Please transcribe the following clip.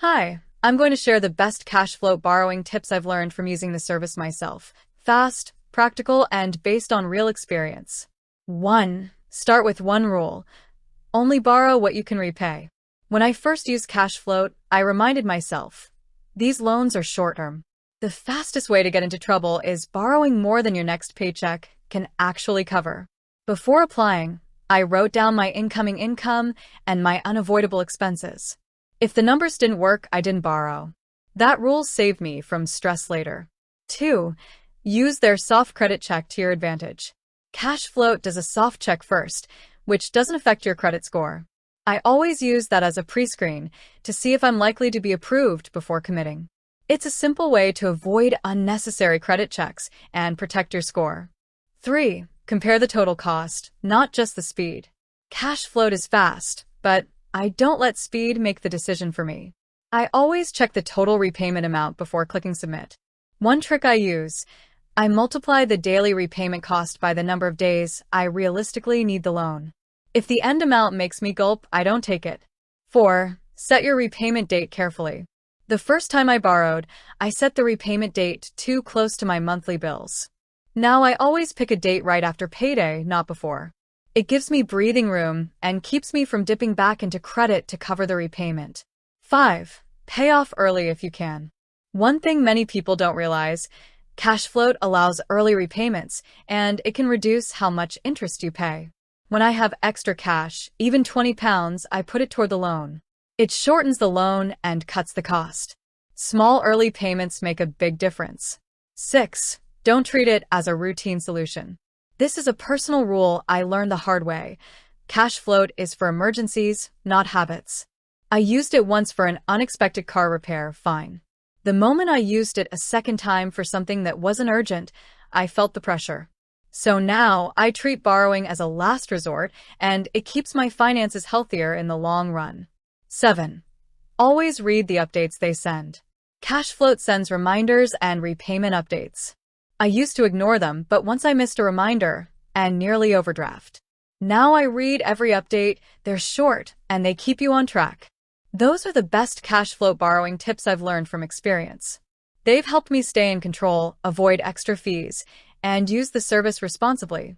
Hi, I'm going to share the best cash float borrowing tips I've learned from using the service myself. Fast, practical, and based on real experience. 1. Start with one rule. Only borrow what you can repay. When I first used Cashfloat, I reminded myself, these loans are short-term. The fastest way to get into trouble is borrowing more than your next paycheck can actually cover. Before applying, I wrote down my incoming income and my unavoidable expenses. If the numbers didn't work, I didn't borrow. That rule saved me from stress later. 2. Use their soft credit check to your advantage. Cashfloat does a soft check first, which doesn't affect your credit score. I always use that as a pre-screen to see if I'm likely to be approved before committing. It's a simple way to avoid unnecessary credit checks and protect your score. 3. Compare the total cost, not just the speed. Cashfloat is fast, but I don't let speed make the decision for me. I always check the total repayment amount before clicking submit. One trick I use, I multiply the daily repayment cost by the number of days I realistically need the loan. If the end amount makes me gulp, I don't take it. 4. Set your repayment date carefully. The first time I borrowed, I set the repayment date too close to my monthly bills. Now I always pick a date right after payday, not before. It gives me breathing room and keeps me from dipping back into credit to cover the repayment. 5. Pay off early if you can. One thing many people don't realize, Cashfloat allows early repayments, and it can reduce how much interest you pay. When I have extra cash, even £20, I put it toward the loan. It shortens the loan and cuts the cost. Small early payments make a big difference. 6. Don't treat it as a routine solution. This is a personal rule I learned the hard way. Cashfloat is for emergencies, not habits. I used it once for an unexpected car repair, fine. The moment I used it a second time for something that wasn't urgent, I felt the pressure. So now I treat borrowing as a last resort, and it keeps my finances healthier in the long run. 7. Always read the updates they send. Cashfloat sends reminders and repayment updates. I used to ignore them, but once I missed a reminder and nearly overdraft. Now I read every update, they're short, and they keep you on track. Those are the best Cashfloat borrowing tips I've learned from experience. They've helped me stay in control, avoid extra fees, and use the service responsibly.